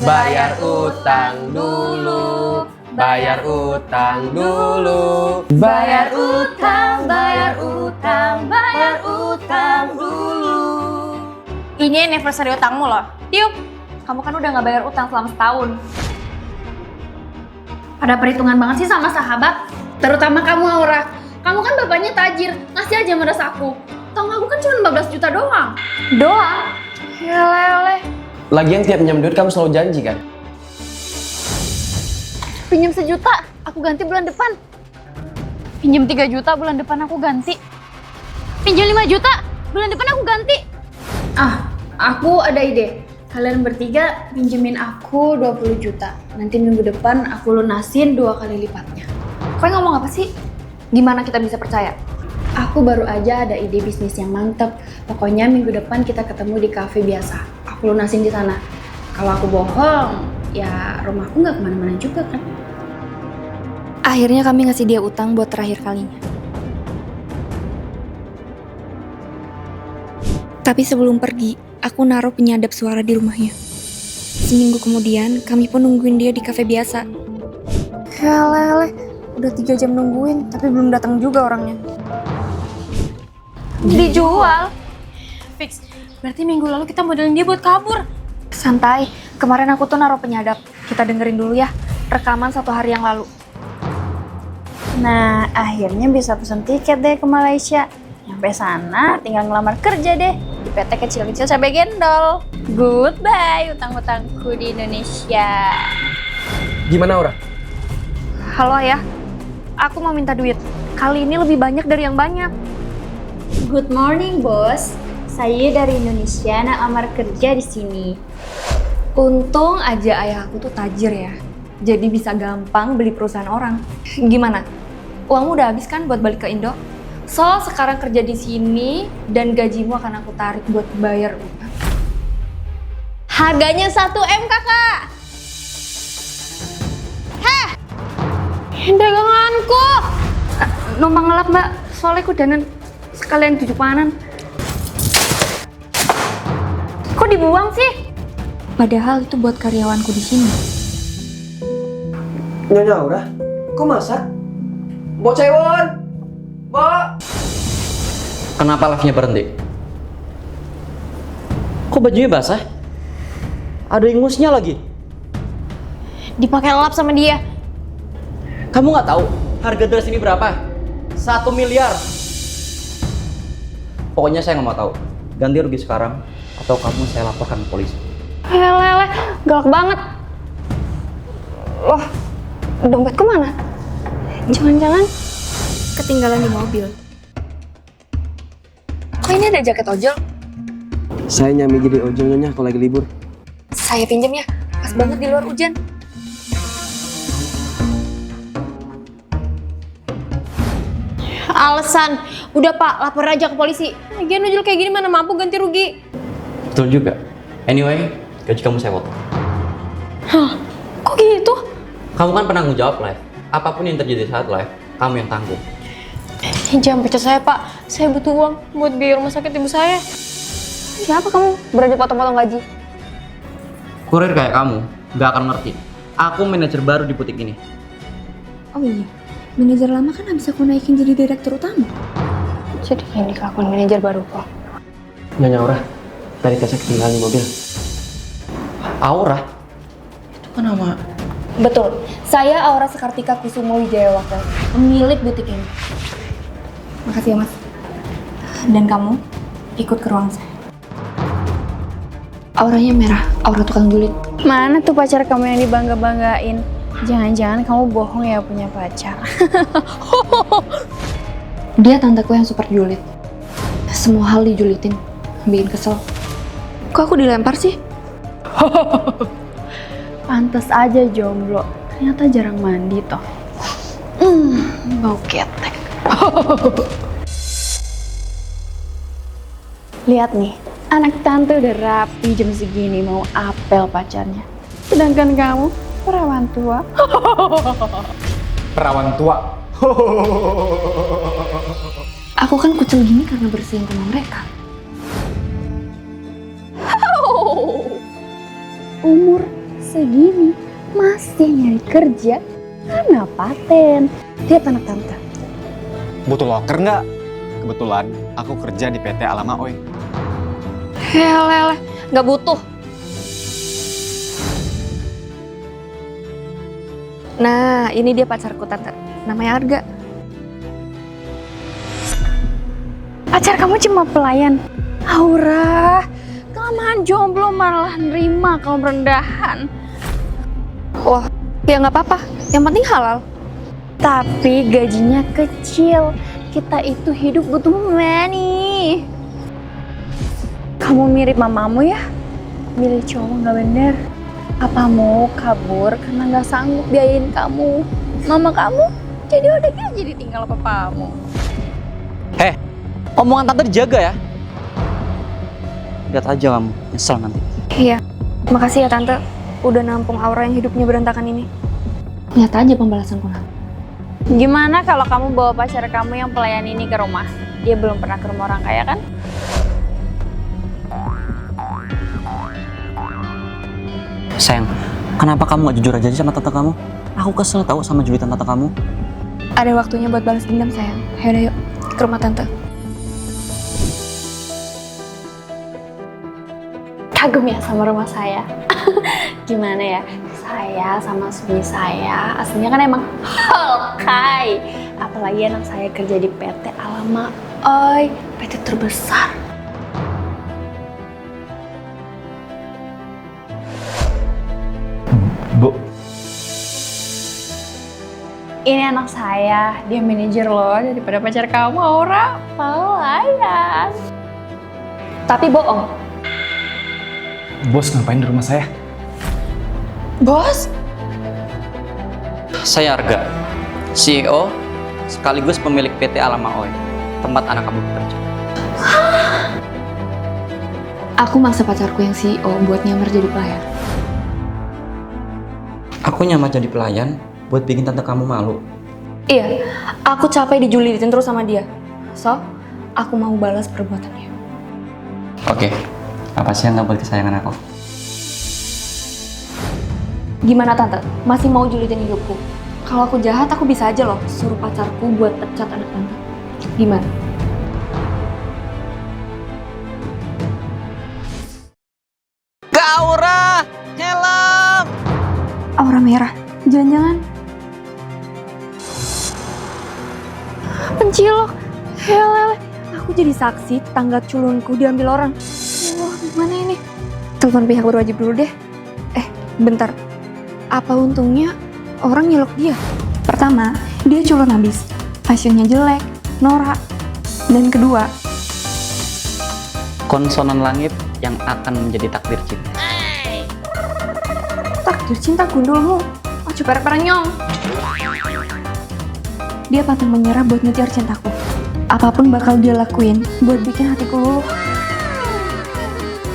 Bayar utang dulu, bayar utang dulu. Bayar utang, bayar utang, bayar utang dulu. Ini anniversary utangmu loh. Tiup, kamu kan udah gak bayar utang selama setahun. Pada perhitungan banget sih sama sahabat. Terutama kamu, Aura. Kamu kan bapaknya tajir, ngasih aja meres aku. Tau gak, aku kan cuma 15 juta doang. Doang? Hele. Lagian tiap pinjam duit kamu selalu janji kan? Pinjam 1 juta, aku ganti bulan depan. Pinjam 3 juta, bulan depan aku ganti. Pinjam 5 juta, bulan depan aku ganti. Aku ada ide. Kalian bertiga pinjemin aku 20 juta. Nanti minggu depan aku lunasin 2 kali lipatnya. Kalian ngomong apa sih? Gimana kita bisa percaya? Aku baru aja ada ide bisnis yang mantep. Pokoknya minggu depan kita ketemu di kafe biasa. Aku lunasin di sana. Kalau aku bohong, ya rumahku nggak kemana-mana juga kan. Akhirnya kami ngasih dia utang buat terakhir kalinya. Tapi sebelum pergi, aku naruh penyadap suara di rumahnya. Seminggu kemudian, kami pun nungguin dia di kafe biasa. Hele, udah 3 jam nungguin, tapi belum datang juga orangnya. Dijual? Fix, berarti minggu lalu kita modelin dia buat kabur. Santai, kemarin aku tuh naruh penyadap. Kita dengerin dulu ya, rekaman 1 hari yang lalu. Nah, akhirnya bisa pesen tiket deh ke Malaysia. Sampai sana tinggal ngelamar kerja deh di PT kecil-kecil cabai gendol. Goodbye utang-utangku di Indonesia. Gimana, Aura? Halo ya, aku mau minta duit. Kali ini lebih banyak dari yang banyak. Good morning, bos. Saya dari Indonesia nak lamar kerja di sini. Untung aja ayahku tuh tajir ya, jadi bisa gampang beli perusahaan orang. Gimana? Uangmu udah habis kan buat balik ke Indo? So, sekarang kerja di sini dan gajimu akan aku tarik buat bayar utang. Harganya 1M, kakak. Heh, daganganku. Numpang ngelap mbak, soalnya aku danan sekalian cuci panan. Kok dibuang sih? Padahal itu buat karyawanku di sini. Nyonya Aura, kok masak? Mbok Cewon! Mbok! Kenapa live-nya berhenti? Kok bajunya basah? Ada ingusnya lagi. Dipakai lap sama dia. Kamu nggak tahu harga dress ini berapa? 1 miliar. Pokoknya saya nggak mau tahu. Ganti rugi sekarang atau kamu saya laporkan ke polisi. Hele, galak banget. Loh, dompetku mana? Jangan-jangan Ketinggalan di mobil. Kok ini ada jaket ojol? Saya nyami jadi ojol nyonya kalau lagi libur. Saya pinjam ya, pas banget di luar hujan. alasan. Udah pak, lapor aja ke polisi. Lagian ojol kayak gini mana mampu ganti rugi. Betul juga. Anyway, gaji kamu saya potong. Hah, kok gitu? Kamu kan penanggung jawab live. Apapun yang terjadi saat live, kamu yang tanggung. Jangan pecat saya pak, saya butuh uang buat biaya rumah sakit ibu saya. Siapa kamu berani potong-potong gaji? Kurir kayak kamu nggak akan ngerti. Aku manajer baru di butik ini. Oh iya, manajer lama kan habis aku naikin jadi direktur utama. Jadi ini kelakuan manajer baru kok. Nyonya Aura, tadi saya ketinggalan di mobil. Aura? Itu kan nama... Betul, saya Aura Sekartika Kusumo Wijayawaka, pemilik butik ini. Makasih ya mas. Dan kamu ikut ke ruang saya. Auranya merah, aura tukang julid. Mana tuh pacar kamu yang dibangga-banggain? Jangan-jangan kamu bohong ya punya pacar. Dia tanteku yang super julid. Semua hal dijulitin, bikin kesel. Kok aku dilempar sih? Pantes aja jomblo, ternyata jarang mandi toh. Bau ketek. Lihat nih, anak tante udah rapi jam segini mau apel pacarnya. Sedangkan kamu perawan tua. Perawan tua. Aku kan kucel gini karena bersihin rumah mereka. Umur segini masih nyari kerja? Mana paten? Lihat anak tante. Butuh loker nggak? Kebetulan aku kerja di PT Alama Oi. Hele, nggak butuh. Nah, ini dia pacarku tante. Namanya Arga. Pacar kamu cuma pelayan. Aura, kelamaan jomblo malah nerima kamu rendahan. Wah, ya nggak apa-apa. Yang penting halal. Tapi gajinya kecil. Kita itu hidup butuh money. Kamu mirip mamamu ya? Milih cowok nggak bener. Apa mau kabur karena nggak sanggup biayain kamu? Mama kamu jadi odegnya jadi tinggal papamu. Heh, omongan tante dijaga ya. Lihat aja kamu, nyesel nanti. Iya, makasih ya tante. Udah nampung Aura yang hidupnya berantakan ini. Lihat aja pembalasanku nanti. Gimana kalau kamu bawa pacar kamu yang pelayan ini ke rumah? Dia belum pernah ke rumah orang kaya kan? Sayang, kenapa kamu gak jujur aja sih sama tante kamu? Aku kesel tahu sama julitan tante kamu. Ada waktunya buat balas dendam sayang. Yaudah yuk, ke rumah tante. Kagum ya sama rumah saya. Gimana ya? Saya sama suami saya aslinya kan emang Holkai. Apalagi anak saya kerja di PT Alama Oi, PT terbesar. Bu, Ini anak saya, dia manajer loh daripada pacar kamu Aura. Pelayan. Tapi bohong. bos ngapain di rumah saya? Bos? Saya Arga, CEO sekaligus pemilik PT Alama Oi, tempat anak kamu bekerja. Aku maksa pacarku yang CEO buat nyamar jadi pelayan. Aku nyamar jadi pelayan buat bikin tante kamu malu. Iya, aku capek dijulitin terus sama dia. So, aku mau balas perbuatannya. Oke, apa sih yang gak buat kesayangan aku? Gimana tante? Masih mau julitin hidupku? Kalau aku jahat, aku bisa aja loh suruh pacarku buat pecat anak tante. Gimana? Kak Aura, help! Aura merah. Jangan-jangan pencilok. Helele, aku jadi saksi tetangga culunku diambil orang. Wah, gimana ini? Telepon pihak berwajib dulu deh. Bentar. Apa untungnya orang nyelok dia? Pertama, dia culun habis. Hasilnya jelek, norak. Dan kedua, Konsonan langit yang akan menjadi takdir cinta. takdir cinta gundulmu. Maju perek-perek. Dia pantang menyerah buat ngejar cintaku. Apapun bakal dia lakuin buat bikin hatiku luluh.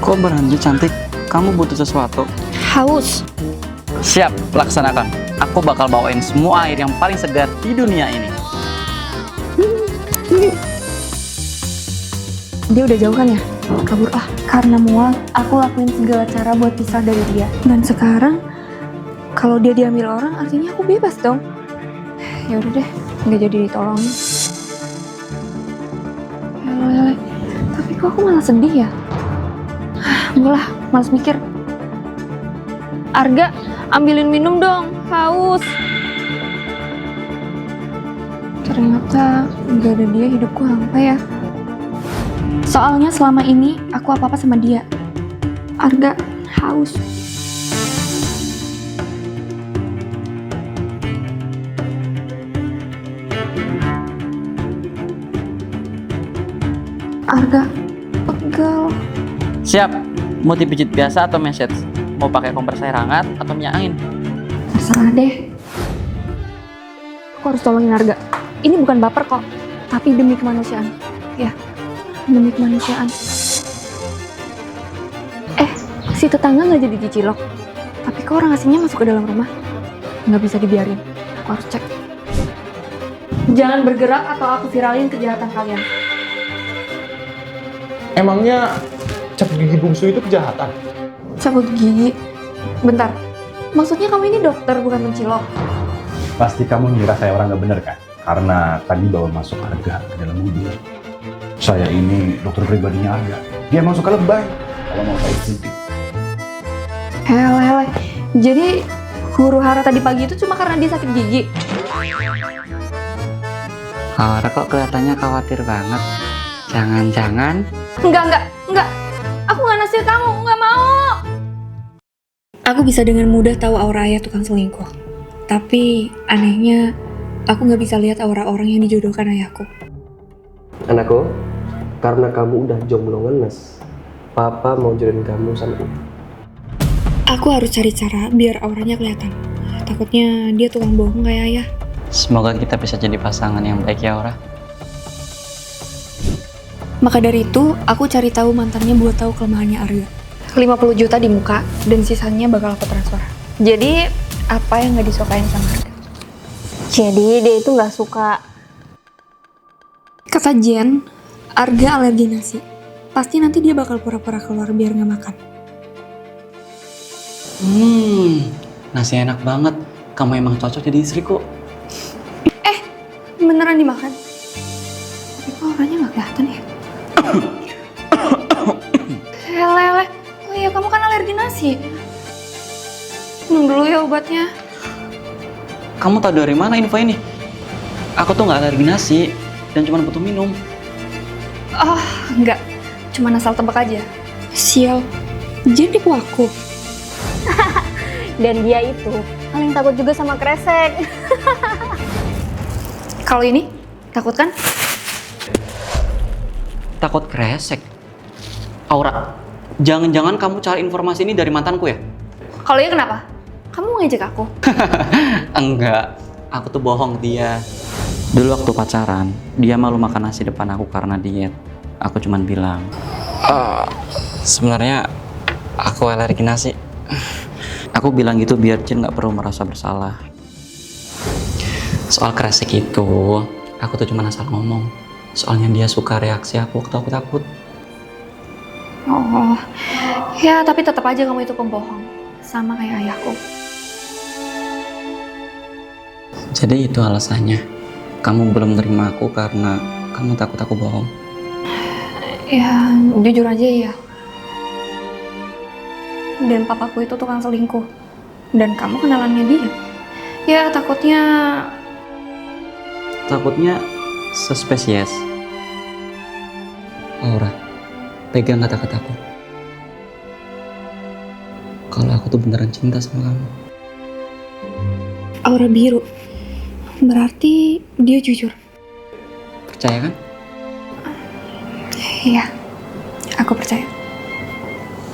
Kok berhenti cantik? Kamu butuh sesuatu? Haus. Siap, laksanakan. Aku bakal bawain semua air yang paling segar di dunia ini. Dia udah jauh kan ya? Kabur ah. Karena mual, aku lakuin segala cara buat pisah dari dia. Dan sekarang, kalau dia diambil orang, artinya aku bebas dong. Ya udah deh, nggak jadi ditolongin. Lele, tapi kok aku malah sedih ya? Enggak lah, malas mikir. Arga, ambilin minum dong, haus. Ternyata nggak ada dia, hidupku hampa ya. Soalnya selama ini aku apa-apa sama dia. Arga, haus. Arga, pegal. Siap, mau dipijit biasa atau message? Mau pakai kompres air hangat atau minyak angin? Terserah deh. Aku harus tolongin Arga. Ini bukan baper kok, tapi demi kemanusiaan. Ya, demi kemanusiaan. Si tetangga nggak jadi dicilok. Tapi kok orang asingnya masuk ke dalam rumah? Nggak bisa dibiarin. Aku harus cek. Jangan bergerak atau aku viralin kejahatan kalian. Emangnya cabut gigi bungsu itu kejahatan? Cabut gigi. Bentar, Maksudnya kamu ini dokter bukan pencilok? Pasti kamu ngira saya orang nggak bener kan? Karena tadi bawa masuk Arga ke dalam mobil. Saya ini dokter pribadinya Arga. Dia masuk ke lebay. Kalau mau saya suntik. Hele. Jadi huru hara tadi pagi itu cuma karena dia sakit gigi? Aura kok kelihatannya khawatir banget. Jangan-jangan Enggak. Aku nggak naksir kamu, nggak mau. Aku bisa dengan mudah tahu aura ayah tukang selingkuh. Tapi anehnya, aku nggak bisa lihat aura orang yang dijodohkan ayahku. Anakku, karena kamu udah jomblo ngenes, Papa mau jodohin kamu sama Ibu. Aku harus cari cara biar auranya kelihatan. Takutnya dia tukang bohong kayak ayah. semoga kita bisa jadi pasangan yang baik ya Aura. Maka dari itu, aku cari tahu mantannya buat tahu kelemahannya Arga. 50 juta di muka, dan sisanya bakal aku transfer. Jadi, apa yang nggak disukain sama Arga? Jadi dia itu nggak suka. Kata Jen, Arga alergi nasi. Pasti nanti dia bakal pura-pura keluar biar nggak makan. Nasi enak banget. Kamu emang cocok jadi istriku. Beneran dimakan? Tapi kok orangnya nggak kelihatan ya? Lele. Oh iya, kamu kan alergi nasi. Minum dulu ya obatnya. Kamu tahu dari mana info ini? Aku tuh nggak alergi nasi dan cuma butuh minum. Enggak. Cuma asal tebak aja. Sial. Jen tipu aku. Dan dia itu paling takut juga sama kresek. Kalau ini, takut kan? Takut kresek. Aura, jangan-jangan kamu cari informasi ini dari mantanku ya? Kalau iya kenapa? Kamu mau ngejek aku? Enggak, aku tuh bohong dia. Dulu waktu pacaran, dia malu makan nasi depan aku karena diet. Aku cuman bilang, sebenarnya aku alergi nasi. Aku bilang gitu biar Jen gak perlu merasa bersalah. Soal kresek itu, aku tuh cuma asal ngomong. Soalnya dia suka reaksi aku waktu aku takut. Oh, ya tapi tetap aja kamu itu pembohong. Sama kayak ayahku. Jadi itu alasannya. Kamu belum terima aku karena kamu takut aku bohong. Ya, jujur aja ya. Dan papaku itu tukang selingkuh. Dan kamu kenalannya dia. Ya, Takutnya sespesies. Aura, pegang kata-kataku. Kalau aku tuh beneran cinta sama kamu. aura biru. Berarti dia jujur. Percaya kan? Iya, aku percaya.